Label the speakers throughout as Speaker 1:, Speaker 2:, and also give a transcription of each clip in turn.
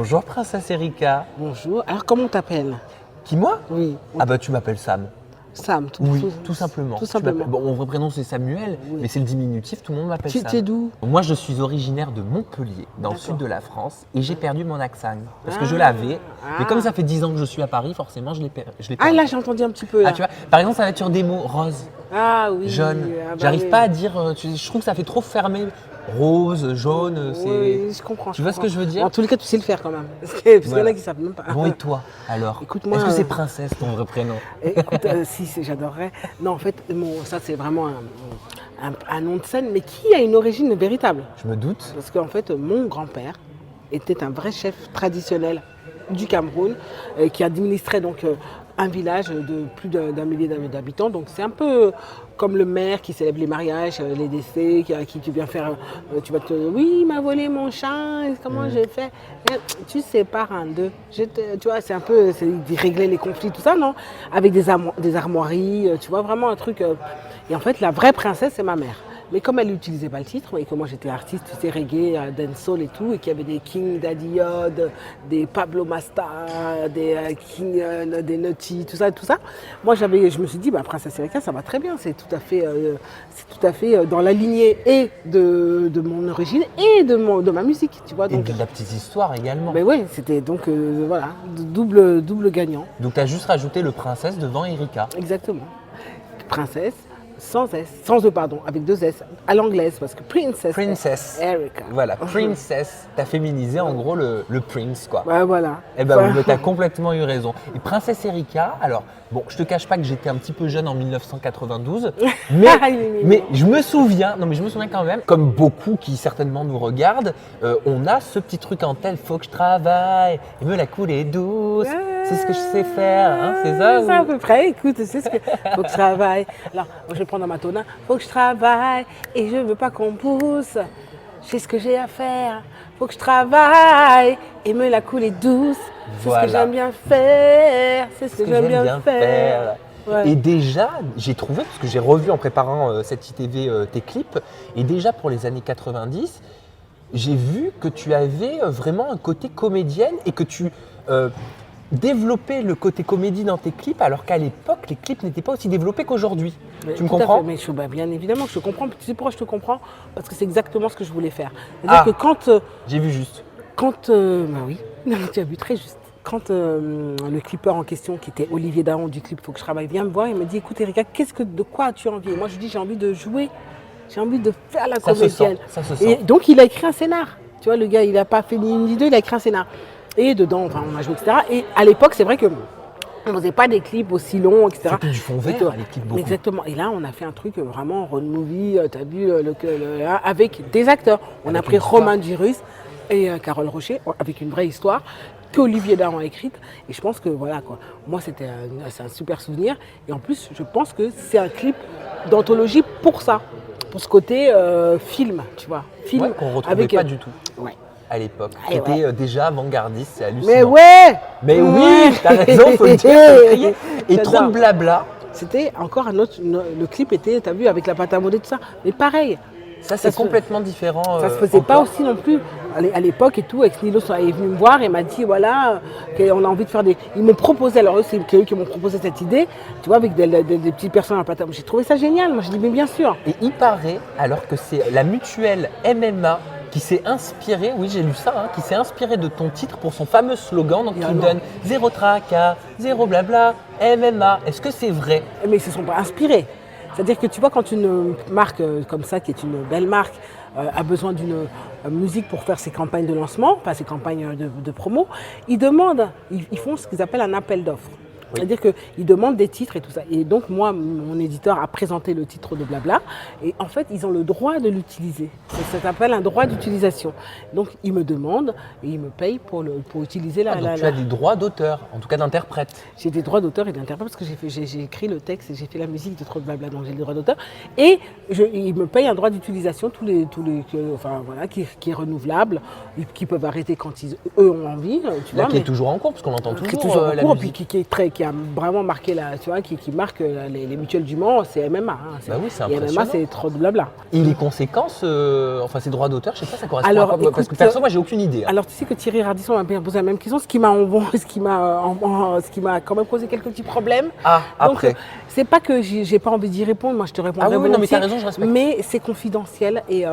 Speaker 1: Bonjour Princesse Erika.
Speaker 2: Bonjour. Alors, comment on t'appelle?
Speaker 1: Qui, moi?
Speaker 2: Oui.
Speaker 1: Ah bah tu m'appelles Sam.
Speaker 2: Sam,
Speaker 1: Tout simplement.
Speaker 2: Tout simplement.
Speaker 1: Bon, mon vrai prénom c'est Samuel,
Speaker 2: Oui.
Speaker 1: mais c'est le diminutif, tout le monde m'appelle Sam.
Speaker 2: Tu es d'où?
Speaker 1: Moi je suis originaire de Montpellier, dans le
Speaker 2: D'accord.
Speaker 1: sud de la France, et j'ai perdu mon accent. Parce que je
Speaker 2: Ah.
Speaker 1: l'avais, mais
Speaker 2: Ah.
Speaker 1: comme ça fait 10 ans que je suis à Paris, forcément je l'ai perdu.
Speaker 2: Ah, là, j'ai entendu un petit peu. Là.
Speaker 1: Ah, tu vois, par exemple ça va être sur des mots rose,
Speaker 2: Ah, oui.
Speaker 1: jaune.
Speaker 2: Ah, bah
Speaker 1: J'arrive
Speaker 2: oui.
Speaker 1: pas à dire, je trouve que ça fait trop fermé. Rose, jaune, c'est...
Speaker 2: Oui, je comprends.
Speaker 1: Tu vois ce que je veux dire?
Speaker 2: En tous les cas, tu sais le faire quand même. Parce qu'il y en
Speaker 1: Voilà.
Speaker 2: a qui savent même pas.
Speaker 1: Bon, et toi alors?
Speaker 2: Écoute, moi,
Speaker 1: Est-ce que c'est Princesse ton vrai prénom?
Speaker 2: Écoute, si, j'adorerais. Non, en fait, ça, c'est vraiment un nom de scène, mais qui a une origine véritable.
Speaker 1: Je me doute.
Speaker 2: Parce qu'en fait, mon grand-père était un vrai chef traditionnel du Cameroun qui administrait donc un village de plus d'un millier d'habitants. Donc c'est un peu comme le maire qui célèbre les mariages, les décès, à qui tu viens faire, tu vas te oui, il m'a volé mon chat, comment j'ai fait? Tu sépares un d'eux. Tu vois, c'est un peu, c'est régler les conflits, tout ça, non? Avec des armoiries, tu vois, vraiment un truc. Et en fait, la vraie princesse, c'est ma mère. Mais comme elle n'utilisait pas le titre, et que moi j'étais artiste, tu sais, reggae, dancehall et tout, et qu'il y avait des King Daddy Yod, des Pablo Masta, des King, des Nutty, tout ça, moi je me suis dit, bah, Princesse Erika, ça va très bien, c'est tout à fait dans la lignée et de mon origine et de ma musique, tu vois.
Speaker 1: Et
Speaker 2: Donc,
Speaker 1: de la petite histoire également.
Speaker 2: mais ouais, c'était donc, voilà, double gagnant.
Speaker 1: Donc tu as juste rajouté le princesse devant Erika.
Speaker 2: Exactement. Princesse. Sans S, sans E, pardon, avec 2 S, à l'anglaise, parce que
Speaker 1: Princess.
Speaker 2: Erika.
Speaker 1: Voilà, princess. T'as féminisé en gros le prince, quoi.
Speaker 2: Ouais, voilà.
Speaker 1: Eh ben oui, t'as complètement eu raison. Et Princesse Erika, alors, bon, je te cache pas que j'étais un petit peu jeune en 1992, mais je me souviens quand même, comme beaucoup qui certainement nous regardent, on a ce petit truc en tête, faut que je travaille, et me la couler douce, c'est ce que je sais faire, hein, c'est ça?
Speaker 2: C'est à peu près, écoute, c'est ce que. Faut que je travaille. Alors, moi je vais prendre dans ma tona. Faut que je travaille et je veux pas qu'on me pousse. Je sais ce que j'ai à faire. Faut que je travaille et me la couler douce. C'est
Speaker 1: Voilà.
Speaker 2: ce que j'aime bien faire. C'est ce que j'aime bien faire. Ouais.
Speaker 1: Et déjà, j'ai trouvé, parce que j'ai revu en préparant cette ITV tes clips, et déjà pour les années 90, j'ai vu que tu avais vraiment un côté comédienne et que tu développais le côté comédie dans tes clips, alors qu'à l'époque, les clips n'étaient pas aussi développés qu'aujourd'hui.
Speaker 2: Mais
Speaker 1: Tu me
Speaker 2: tout à
Speaker 1: comprends?
Speaker 2: fait, mais bien évidemment que je te comprends. Tu sais pourquoi je te comprends? Parce que c'est exactement ce que je voulais faire. C'est-à-dire que quand
Speaker 1: J'ai vu juste.
Speaker 2: bah oui, tu as vu très juste. Quand le clipper en question, qui était Olivier Daron du clip Faut que je travaille, vient me voir, il me dit, écoute Erika, de quoi as-tu envie? Et moi je lui dis, j'ai envie de jouer, j'ai envie de faire la comédienne.
Speaker 1: Ça se
Speaker 2: Et
Speaker 1: sent.
Speaker 2: donc il a écrit un scénar. Tu vois, le gars, il n'a pas fait ni une ni deux, il a écrit un scénar. Et dedans, enfin, on a joué, etc. Et à l'époque, c'est vrai que on ne faisait pas des clips aussi longs, etc.
Speaker 1: C'était du fond vert, les clips beaucoup.
Speaker 2: Exactement. Et là, on a fait un truc vraiment road movie, tu as vu, avec des acteurs. On
Speaker 1: Avec
Speaker 2: a pris
Speaker 1: une histoire.
Speaker 2: Romain Dirus et Carole Rocher, avec une vraie histoire qu'Olivier Daron a écrite. Et je pense que voilà, quoi. Moi, c'est un super souvenir. Et en plus, je pense que c'est un clip d'anthologie pour ça. Pour ce côté film, tu vois. Film
Speaker 1: Ouais, qu'on ne retrouvait
Speaker 2: avec,
Speaker 1: pas du tout
Speaker 2: Ouais.
Speaker 1: à l'époque.
Speaker 2: Et
Speaker 1: C'était déjà avant-gardiste, c'est hallucinant.
Speaker 2: Mais ouais!
Speaker 1: Mais oui,
Speaker 2: Ouais.
Speaker 1: t'as raison, faut le dire, faut le crier. Et
Speaker 2: J'adore.
Speaker 1: trop de blabla.
Speaker 2: C'était encore un autre. Le clip était, t'as vu, avec la pâte à modeler, tout ça. Mais pareil.
Speaker 1: Ça, c'est
Speaker 2: se-
Speaker 1: complètement différent.
Speaker 2: Ça se faisait pas
Speaker 1: encore.
Speaker 2: aussi non plus. À l'époque et tout, Ex-Nihilo est venu me voir et m'a dit voilà, qu'on a envie de faire des. Ils m'ont proposé, alors eux, c'est eux qui m'ont proposé cette idée, tu vois, avec des petites personnes à pâte à modeler. J'ai trouvé ça génial. Moi, j'ai dit, mais bien sûr.
Speaker 1: Et il paraît, alors que c'est la mutuelle MMA qui s'est inspirée, oui j'ai lu ça, hein, qui s'est inspirée de ton titre pour son fameux slogan, donc
Speaker 2: Et
Speaker 1: qui
Speaker 2: alors
Speaker 1: donne zéro tracas, zéro blabla, MMA. Est-ce que c'est vrai?
Speaker 2: Mais ils se sont pas inspirés. C'est-à-dire que tu vois, quand une marque comme ça, qui est une belle marque, a besoin d'une musique pour faire ses campagnes de lancement, enfin ses campagnes de promo, ils demandent, ils font ce qu'ils appellent un appel d'offres.
Speaker 1: Oui.
Speaker 2: C'est-à-dire qu'ils demandent des titres et tout ça. Et donc, moi, mon éditeur a présenté le titre de Blabla. Et en fait, ils ont le droit de l'utiliser. Ça s'appelle un droit d'utilisation. Donc, ils me demandent et ils me payent pour utiliser
Speaker 1: Donc tu as des droits d'auteur, en tout cas d'interprète.
Speaker 2: J'ai des droits d'auteur et d'interprète parce que j'ai écrit le texte et j'ai fait la musique de Trop de Blabla, donc j'ai des droits d'auteur. Et ils me payent un droit d'utilisation enfin, voilà, qui est renouvelable, qui peuvent arrêter quand eux ont envie. Tu
Speaker 1: Là
Speaker 2: vois,
Speaker 1: qui est toujours en cours, parce qu'on entend
Speaker 2: qui est
Speaker 1: toujours,
Speaker 2: toujours en
Speaker 1: la
Speaker 2: cours,
Speaker 1: musique.
Speaker 2: puis qui a vraiment marqué, tu vois, qui marque les mutuelles du Mans, c'est MMA. Hein.
Speaker 1: Bah oui, c'est
Speaker 2: Et
Speaker 1: impressionnant.
Speaker 2: MMA, c'est trop de blabla.
Speaker 1: Et les conséquences, enfin ces droits d'auteur, je sais pas, ça correspond
Speaker 2: Alors,
Speaker 1: à quoi? Parce que
Speaker 2: écoute,
Speaker 1: perso, moi j'ai aucune idée. Hein.
Speaker 2: Alors tu sais que Thierry Radisson m'a bien posé la même question, ce qui m'a quand même posé quelques petits problèmes.
Speaker 1: Ah,
Speaker 2: Donc
Speaker 1: après.
Speaker 2: c'est pas que j'ai pas envie d'y répondre, moi je te répondrai
Speaker 1: Ah oui, non mais
Speaker 2: volontiers,
Speaker 1: t'as raison, je respecte.
Speaker 2: mais c'est confidentiel et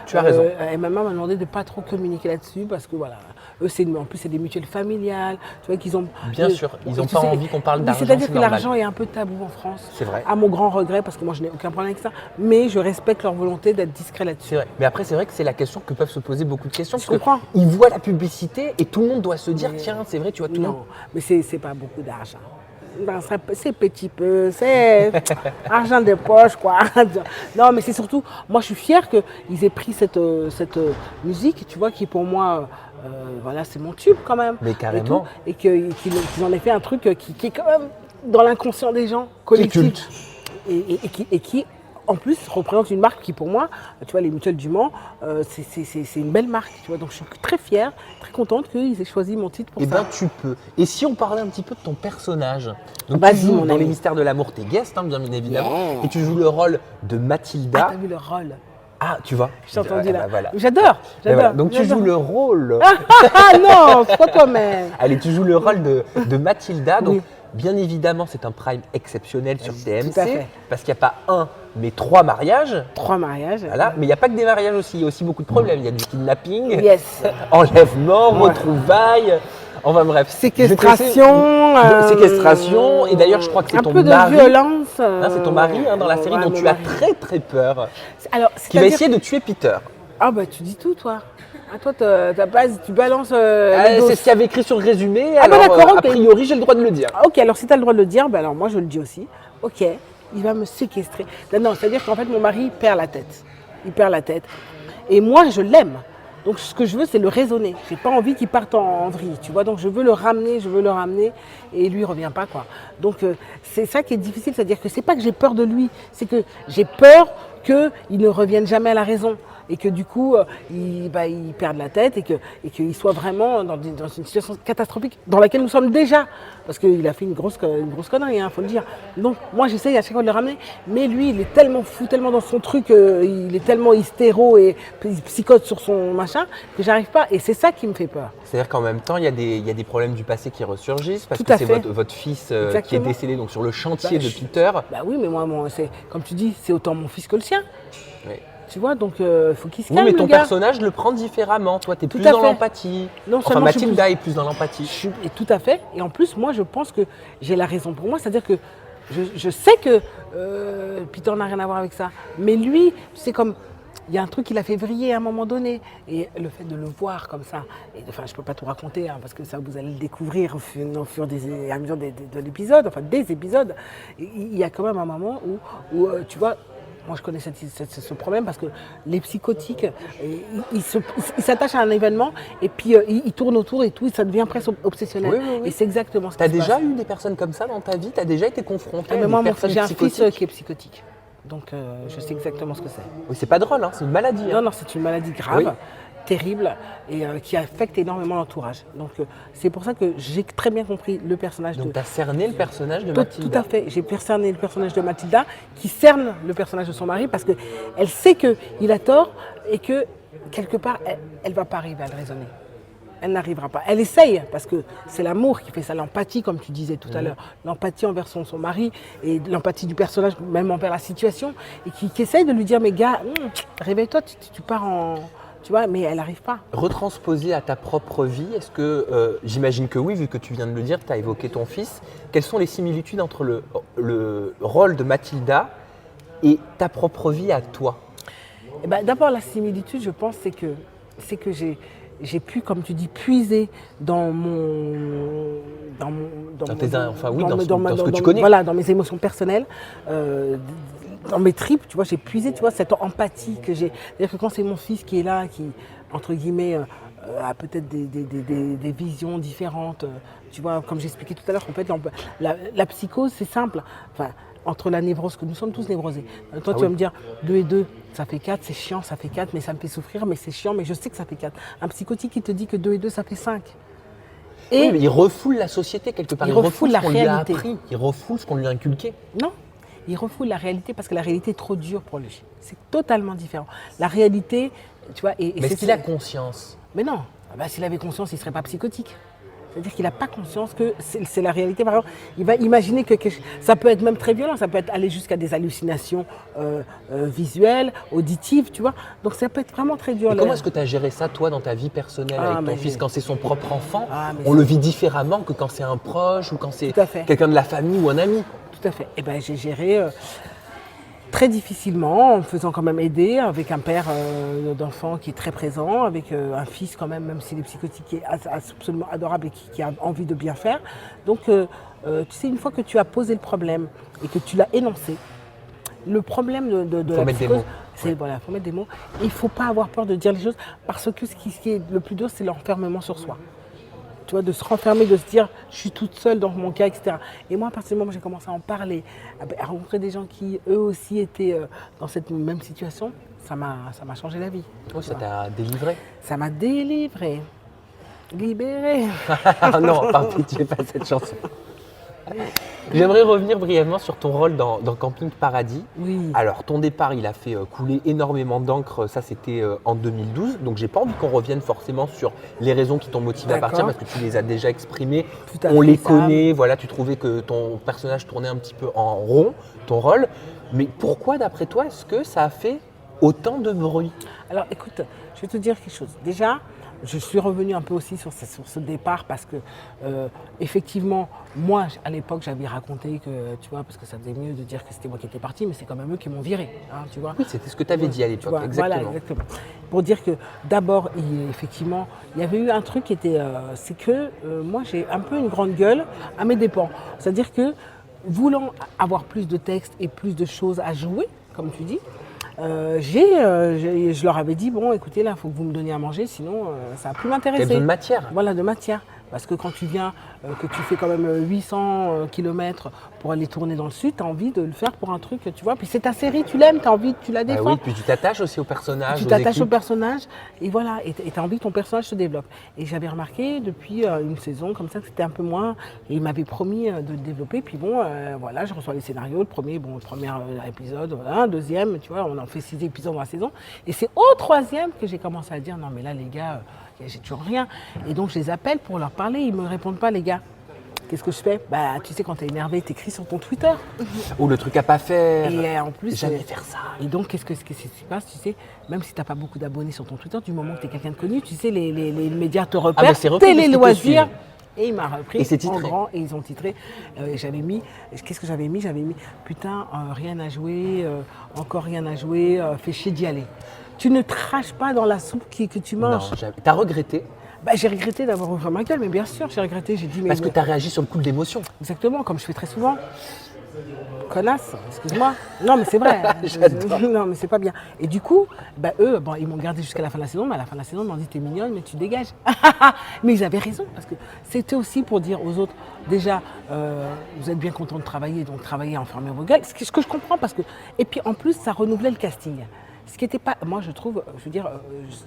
Speaker 1: Tu as raison.
Speaker 2: MMA m'a demandé de pas trop communiquer là-dessus parce que voilà, eux en plus c'est des mutuelles familiales, tu vois qu'ils ont.
Speaker 1: Bien sûr, ils n'ont pas envie qu'on parle d'argent.
Speaker 2: C'est-à-dire
Speaker 1: c'est
Speaker 2: que
Speaker 1: normal.
Speaker 2: l'argent est un peu tabou en France.
Speaker 1: C'est vrai.
Speaker 2: À mon grand regret parce que moi je n'ai aucun problème avec ça, mais je respecte leur volonté d'être discret là-dessus.
Speaker 1: C'est vrai. Mais après, c'est vrai que c'est la question que peuvent se poser beaucoup de questions.
Speaker 2: Je comprends.
Speaker 1: Ils voient la publicité et tout le monde doit se dire tiens, c'est vrai, tu vois, tout le monde.
Speaker 2: Non, mais c'est pas beaucoup d'argent. Ben, c'est petit peu, c'est argent de poche, quoi. Non, mais c'est surtout, moi je suis fière qu'ils aient pris cette musique, tu vois, qui pour moi, voilà, c'est mon tube quand même.
Speaker 1: Mais carrément.
Speaker 2: Et qu'ils en aient fait un truc qui est quand même dans l'inconscient des gens, collectif.
Speaker 1: culte.
Speaker 2: Et qui, en plus, représente une marque qui, pour moi, tu vois, les mutuelles du Mans, c'est une belle marque, tu vois. Donc, je suis très fière, très contente qu'ils aient choisi mon titre pour
Speaker 1: Eh
Speaker 2: ça.
Speaker 1: bien, tu peux. Et si on parlait un petit peu de ton personnage? Donc,
Speaker 2: Vas-y,
Speaker 1: tu joues
Speaker 2: mon
Speaker 1: dans
Speaker 2: ami.
Speaker 1: Les Mystères de l'amour, t'es guest, hein, bien évidemment.
Speaker 2: Yeah.
Speaker 1: Et tu joues le rôle de Mathilda.
Speaker 2: Ah, t'as vu le rôle?
Speaker 1: Ah, tu vois.
Speaker 2: J'ai entendu
Speaker 1: Eh
Speaker 2: là.
Speaker 1: ben, voilà.
Speaker 2: J'adore.
Speaker 1: Et voilà. Donc, tu joues le rôle.
Speaker 2: Ah non, c'est pas toi-même.
Speaker 1: Allez, tu joues le rôle de Mathilda. Donc,
Speaker 2: Oui.
Speaker 1: bien évidemment, c'est un prime exceptionnel sur TMC.
Speaker 2: tout à fait.
Speaker 1: Parce qu'il n'y a pas un, mais 3 mariages.
Speaker 2: 3 mariages.
Speaker 1: Voilà. Mais il n'y a pas que des mariages aussi. Il y a aussi beaucoup de problèmes. Il y a du kidnapping,
Speaker 2: Yes.
Speaker 1: enlèvement,
Speaker 2: Ouais.
Speaker 1: retrouvailles. Enfin bref.
Speaker 2: Séquestration.
Speaker 1: Séquestration. Et d'ailleurs, je crois que c'est
Speaker 2: un
Speaker 1: ton
Speaker 2: peu de
Speaker 1: mari.
Speaker 2: violence.
Speaker 1: Hein, c'est ton mari dans la série
Speaker 2: ouais,
Speaker 1: dont
Speaker 2: mon
Speaker 1: tu as
Speaker 2: mari.
Speaker 1: très très peur.
Speaker 2: Alors,
Speaker 1: Qui va
Speaker 2: c'est-à-dire-
Speaker 1: essayer de tuer Peter.
Speaker 2: Ah bah tu dis tout toi. Ah, toi tu balances
Speaker 1: Ah,
Speaker 2: les doses.
Speaker 1: c'est ce qu'il y avait écrit sur le résumé.
Speaker 2: Ah bah
Speaker 1: alors,
Speaker 2: d'accord,
Speaker 1: a
Speaker 2: ok.
Speaker 1: priori, j'ai le droit de le dire.
Speaker 2: Ah, ok, alors si tu as le droit de le dire, ben alors moi je le dis aussi. Ok, il va me séquestrer. Non, c'est-à-dire qu'en fait mon mari perd la tête. Il perd la tête. Et moi je l'aime. Donc ce que je veux c'est le raisonner. J'ai pas envie qu'il parte en vrille, tu vois. Donc je veux le ramener et lui il revient pas quoi. Donc c'est ça qui est difficile, c'est-à-dire que c'est pas que j'ai peur de lui, c'est que j'ai peur qu'il ne revienne jamais à la raison. Et que du coup, il perde la tête et qu'il soit vraiment dans une situation catastrophique dans laquelle nous sommes déjà. Parce qu'il a fait une grosse connerie, il faut le dire. Donc moi j'essaye à chaque fois de le ramener, mais lui il est tellement fou, tellement dans son truc, il est tellement hystéro et il psychote sur son machin que j'arrive pas. Et c'est ça qui me fait peur.
Speaker 1: C'est-à-dire qu'en même temps, il y a des problèmes du passé qui ressurgissent parce
Speaker 2: Tout
Speaker 1: que
Speaker 2: à
Speaker 1: c'est
Speaker 2: fait.
Speaker 1: votre fils qui est
Speaker 2: Exactement.
Speaker 1: décédé donc, sur le chantier
Speaker 2: Bah,
Speaker 1: de Peter.
Speaker 2: Bah oui, mais moi c'est comme tu dis, c'est autant mon fils que le sien.
Speaker 1: Oui.
Speaker 2: Tu vois, donc faut qu'il se
Speaker 1: Oui,
Speaker 2: calme.
Speaker 1: mais ton
Speaker 2: le gars.
Speaker 1: personnage le prend différemment. Toi, tu es
Speaker 2: Tout
Speaker 1: plus
Speaker 2: à
Speaker 1: dans
Speaker 2: fait.
Speaker 1: l'empathie.
Speaker 2: Non
Speaker 1: Enfin,
Speaker 2: seulement je suis
Speaker 1: Mathilda est plus dans l'empathie.
Speaker 2: Et tout à fait. Et en plus, moi, je pense que j'ai la raison pour moi. C'est-à-dire que je sais que Peter n'a rien à voir avec ça. Mais lui, c'est comme... Il y a un truc qui l'a fait vriller à un moment donné. Et le fait de le voir comme ça, enfin, je ne peux pas tout raconter, hein, parce que ça, vous allez le découvrir au fur et à mesure de l'épisode, enfin des épisodes. Il y a quand même un moment où tu vois, moi je connais ce problème parce que les psychotiques, ils s'attachent à un événement et puis ils tournent autour et tout, et ça devient presque obsessionnel.
Speaker 1: Oui, oui, oui.
Speaker 2: Et c'est exactement ce
Speaker 1: Tu as
Speaker 2: qui se
Speaker 1: déjà
Speaker 2: passe.
Speaker 1: eu des personnes comme ça dans ta vie? Tu as déjà été confronté
Speaker 2: Ah,
Speaker 1: à
Speaker 2: mais
Speaker 1: des
Speaker 2: moi,
Speaker 1: personnes
Speaker 2: j'ai un fils
Speaker 1: psychotiques?
Speaker 2: qui est psychotique. Donc je sais exactement ce que c'est.
Speaker 1: Oui, c'est pas drôle, hein, c'est une maladie. hein.
Speaker 2: Non, c'est une maladie grave,
Speaker 1: Oui.
Speaker 2: terrible et qui affecte énormément l'entourage. Donc c'est pour ça que j'ai très bien compris le personnage
Speaker 1: Donc,
Speaker 2: de...
Speaker 1: tu as cerné le personnage de
Speaker 2: Tout
Speaker 1: Mathilda.
Speaker 2: à fait. J'ai cerné le personnage de Mathilda qui cerne le personnage de son mari parce qu'elle sait qu'il a tort et que quelque part, elle ne va pas arriver à le raisonner. Elle n'arrivera pas. Elle essaye parce que c'est l'amour qui fait ça, l'empathie comme tu disais tout à l'heure, l'empathie envers son mari et l'empathie du personnage même envers la situation et qui essaye de lui dire mais gars, réveille-toi, tu pars en... Tu vois, mais elle n'arrive pas.
Speaker 1: Retransposer à ta propre vie, est-ce que, j'imagine que oui, vu que tu viens de le dire, tu as évoqué ton fils, quelles sont les similitudes entre le rôle de Mathilda et ta propre vie à toi?
Speaker 2: Eh ben, d'abord, la similitude, je pense, c'est que j'ai pu, comme tu dis, puiser dans
Speaker 1: ce que tu connais.
Speaker 2: Voilà, dans mes émotions personnelles, dans mes tripes, tu vois, j'ai puisé, tu vois, cette empathie que j'ai. C'est-à-dire que quand c'est mon fils qui est là, qui, entre guillemets, a peut-être des visions différentes, tu vois, comme j'expliquais tout à l'heure, en fait, la psychose, c'est simple. Enfin, entre la névrose, que nous sommes tous névrosés. Toi, tu vas me dire, 2 et 2, ça fait 4, c'est chiant, ça fait 4, mais ça me fait souffrir, mais c'est chiant, mais je sais que ça fait 4. Un psychotique qui te dit que 2 et 2, ça fait 5.
Speaker 1: Oui, mais il refoule la société quelque part.
Speaker 2: Il refoule la
Speaker 1: ce qu'on lui a
Speaker 2: réalité.
Speaker 1: appris. Il refoule ce qu'on lui a inculqué.
Speaker 2: Non, il refoule la réalité parce que la réalité est trop dure pour lui. C'est totalement différent. La réalité, tu vois...
Speaker 1: Mais est-ce qu'il a conscience?
Speaker 2: Mais non, ah bah, s'il avait conscience, il ne serait pas psychotique. C'est-à-dire qu'il n'a pas conscience que c'est la réalité. Par exemple, il va imaginer que ça peut être même très violent, ça peut être aller jusqu'à des hallucinations visuelles, auditives, tu vois. Donc ça peut être vraiment très dur.
Speaker 1: Et comment est-ce que tu as géré ça, toi, dans ta vie personnelle avec ton fils? Quand c'est son propre enfant, on le vit différemment que quand c'est un proche ou quand c'est quelqu'un de la famille ou un ami.
Speaker 2: Tout à fait. Et ben, j'ai géré très difficilement, en me faisant quand même aider, avec un père d'enfant qui est très présent, avec un fils quand même s'il est psychotique, qui est absolument adorable et qui a envie de bien faire. Donc, tu sais, une fois que tu as posé le problème et que tu l'as énoncé, le problème de la psychose, c'est voilà, faut mettre des mots. Il ne faut pas avoir peur de dire les choses parce que ce qui est le plus dur, c'est l'enfermement sur soi. Tu vois, de se renfermer, de se dire je suis toute seule dans mon cas, etc. Et moi, à partir du moment où j'ai commencé à en parler, à rencontrer des gens qui eux aussi étaient dans cette même situation, ça m'a changé la vie.
Speaker 1: Oh, ça t'a délivré? Ça
Speaker 2: m'a délivré. Libéré.
Speaker 1: Non, par pitié, pas cette chanson. J'aimerais revenir brièvement sur ton rôle dans Camping Paradis.
Speaker 2: Oui.
Speaker 1: Alors, ton départ, il a fait couler énormément d'encre. Ça, c'était en 2012. Donc, j'ai pas envie qu'on revienne forcément sur les raisons qui t'ont motivé à partir parce que tu les as déjà exprimées. On les connaît. Voilà, tu trouvais que ton personnage tournait un petit peu en rond, ton rôle. Mais pourquoi, d'après toi, est-ce que ça a fait autant de bruit?
Speaker 2: Alors, écoute, je vais te dire quelque chose. Déjà, je suis revenue un peu aussi sur ce départ parce que, effectivement, moi, à l'époque, j'avais raconté que, tu vois, parce que ça faisait mieux de dire que c'était moi qui étais partie, mais c'est quand même eux qui m'ont viré, hein, tu vois.
Speaker 1: Oui, c'était ce que tu avais dit à l'époque, exactement.
Speaker 2: Voilà, exactement. Pour dire que, d'abord, effectivement, il y avait eu un truc qui était, c'est que moi, j'ai un peu une grande gueule à mes dépens. C'est-à-dire que, voulant avoir plus de textes et plus de choses à jouer, comme tu dis, je leur avais dit, bon, écoutez, là, il faut que vous me donniez à manger, sinon, ça va plus m'intéresser.
Speaker 1: Il y a besoin de matière.
Speaker 2: Voilà, de matière. Parce que quand tu viens, que tu fais quand même 800 km pour aller tourner dans le sud, tu as envie de le faire pour un truc, tu vois. Puis c'est ta série, tu l'aimes, tu la défends.
Speaker 1: Oui, puis tu t'attaches aussi au personnage.
Speaker 2: Tu t'attaches au personnage, et voilà, et tu as envie que ton personnage se développe. Et j'avais remarqué depuis une saison comme ça que c'était un peu moins, et il m'avait promis de le développer. Puis bon, voilà, je reçois les scénarios, le premier épisode, voilà, un deuxième, tu vois, on en fait 6 épisodes dans la saison. Et c'est au 3e que j'ai commencé à dire, non mais là les gars, j'ai toujours rien. Et donc je les appelle pour leur parler, ils ne me répondent pas les gars. Qu'est-ce que je fais? Bah, tu sais, quand tu es énervé, tu écris sur ton Twitter.
Speaker 1: Ou le truc à pas faire.
Speaker 2: Et en plus,
Speaker 1: jamais faire ça.
Speaker 2: Et donc, qu'est-ce qui se passe? Tu sais, même si tu n'as pas beaucoup d'abonnés sur ton Twitter, du moment que tu es quelqu'un de connu, tu sais, les médias te repèrent, Télé Loisirs. Et il m'a repris en grand et ils ont titré. J'avais mis, qu'est-ce que j'avais mis? J'avais mis, putain, rien à jouer, encore rien à jouer, fais chier d'y aller. Tu ne craches pas dans la soupe que tu manges.
Speaker 1: Non, t'as regretté?
Speaker 2: Bah, j'ai regretté d'avoir ouvert ma gueule, mais bien sûr, j'ai regretté. J'ai dit, mais
Speaker 1: parce que tu as réagi sur le coup de l'émotion.
Speaker 2: Exactement, comme je fais très souvent. Connasse, excuse-moi. Non, mais c'est vrai. Non, mais c'est pas bien. Et du coup, bah, eux, bon, ils m'ont gardé jusqu'à la fin de la saison, mais à la fin de la saison, ils m'ont dit, t'es mignonne, mais tu dégages. Mais ils avaient raison, parce que c'était aussi pour dire aux autres, déjà, vous êtes bien contents de travailler, donc travaillez, enfermez vos gueules. Ce que je comprends, parce que. Et puis en plus, ça renouvelait le casting. Ce qui n'était pas, moi je trouve, je veux dire,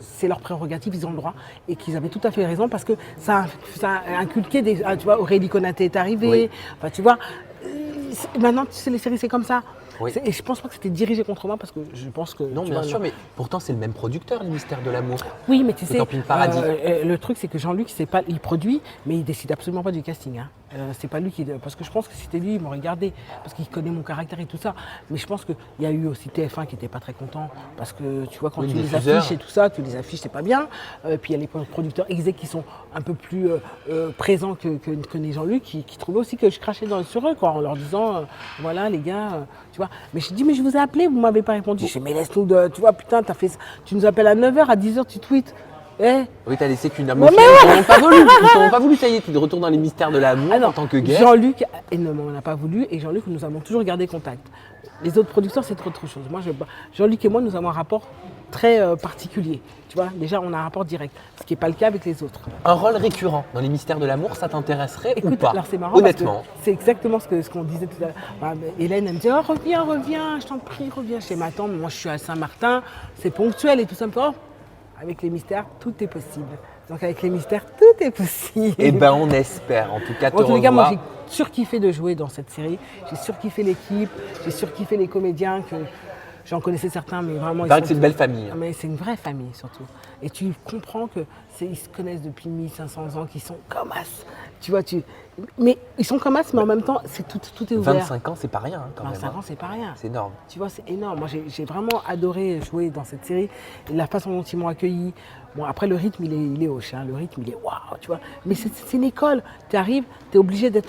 Speaker 2: c'est leur prérogative, ils ont le droit et qu'ils avaient tout à fait raison parce que ça a inculqué des, tu vois, Aurélie Konaté est arrivée, oui. Enfin tu vois, maintenant tu sais les séries c'est comme ça. Oui. Et je pense pas que c'était dirigé contre moi parce que je pense que...
Speaker 1: Non, bien sûr, mais pourtant c'est le même producteur, le Mystère de l'amour.
Speaker 2: Oui, mais tu sais,
Speaker 1: Camping Paradis.
Speaker 2: Le truc c'est que Jean-Luc, il produit, mais il décide absolument pas du casting. Hein. C'est pas lui qui... Parce que je pense que si c'était lui, il m'aurait gardé, parce qu'il connaît mon caractère et tout ça. Mais je pense qu'il y a eu aussi TF1 qui n'était pas très content, parce que tu vois, quand tu les affiches et tout ça, tu les affiches, c'est pas bien. Puis il y a les producteurs exec qui sont un peu plus présents que les Jean-Luc, qui trouvaient aussi que je crachais sur eux, quoi, en leur disant, voilà les gars, tu vois. Mais je dis, mais je vous ai appelé, vous m'avez pas répondu. Bon. Je dis, mais laisse-nous, tu vois, putain, tu nous appelles à 9h, à 10h, tu tweets.
Speaker 1: Oui, t'as laissé qu'une amour. Ils n'ont pas voulu. Ils n'ont pas voulu, ça y est, tu es de retour dans les mystères de l'amour en tant que guest.
Speaker 2: Jean-Luc, il ne m'en a pas voulu et Jean-Luc, nous avons toujours gardé contact. Les autres producteurs, c'est autre chose. Moi, Jean-Luc et moi, nous avons un rapport très particulier. Tu vois, déjà, on a un rapport direct, ce qui n'est pas le cas avec les autres.
Speaker 1: Un rôle récurrent dans les mystères de l'amour, ça t'intéresserait ou pas?
Speaker 2: Alors c'est marrant, honnêtement. C'est exactement ce qu'on disait tout à l'heure. Hélène, elle me dit, oh, reviens, je t'en prie, reviens chez ma tante. Moi, je suis à Saint-Martin, c'est ponctuel et tout ça. Avec les mystères, tout est possible. Donc avec les mystères, tout est possible.
Speaker 1: Eh ben, on espère en tout cas te
Speaker 2: En tous les cas, moi
Speaker 1: revoir.
Speaker 2: j'ai surkiffé de jouer dans cette série. J'ai surkiffé l'équipe, j'ai surkiffé les comédiens que j'en connaissais certains, mais vraiment
Speaker 1: Il paraît que c'est une belle famille.
Speaker 2: Mais c'est une vraie famille surtout. Et tu comprends que ils se connaissent depuis 1500 ans, qu'ils sont comme as. Tu vois, mais ils sont comme as, mais en même temps, tout est ouvert.
Speaker 1: 25 ans, c'est pas rien quand même.
Speaker 2: 25
Speaker 1: hein.
Speaker 2: ans, c'est pas rien.
Speaker 1: C'est énorme.
Speaker 2: Tu vois, c'est énorme. Moi, j'ai vraiment adoré jouer dans cette série. Et la façon dont ils m'ont accueilli. Bon, après, le rythme, il est hoche. Hein. Le rythme, il est waouh, tu vois. Mais c'est une école. Tu arrives, tu es obligé de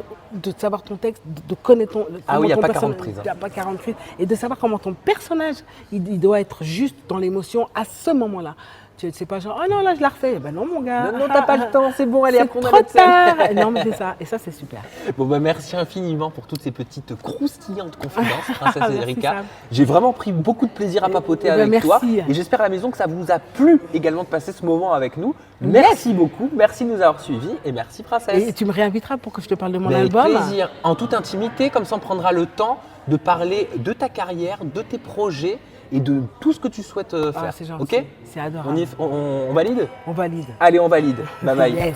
Speaker 2: savoir ton texte, de connaître ton.
Speaker 1: Ah oui, il n'y a pas 40
Speaker 2: personnage.
Speaker 1: prises.
Speaker 2: Il n'y a pas 40 prises. Et de savoir comment ton personnage, il doit être juste dans l'émotion à ce moment-là. Tu sais pas genre, oh non, là, je la refais. Ben non, mon gars.
Speaker 1: Non, t'as pas le temps, c'est bon, allez,
Speaker 2: C'est
Speaker 1: après on a
Speaker 2: trop
Speaker 1: notre scène.
Speaker 2: tard. Non, mais c'est ça. Et ça, c'est super.
Speaker 1: Bon, bah, merci infiniment pour toutes ces petites croustillantes confidences, Princesse
Speaker 2: Merci,
Speaker 1: Erika.
Speaker 2: Sam.
Speaker 1: J'ai vraiment pris beaucoup de plaisir à papoter avec
Speaker 2: merci.
Speaker 1: toi. Et j'espère à la maison que ça vous a plu également de passer ce moment avec nous. Merci beaucoup, merci de nous avoir suivis et merci Princesse.
Speaker 2: Et tu me réinviteras pour que je te parle de mon
Speaker 1: Mais avec
Speaker 2: album.
Speaker 1: plaisir, en toute intimité, comme ça on prendra le temps de parler de ta carrière, de tes projets et de tout ce que tu souhaites faire.
Speaker 2: Ah, c'est gentil.
Speaker 1: Ok?
Speaker 2: C'est adorable.
Speaker 1: On valide?
Speaker 2: On valide.
Speaker 1: Allez, on valide. Bye bye.
Speaker 2: Yes.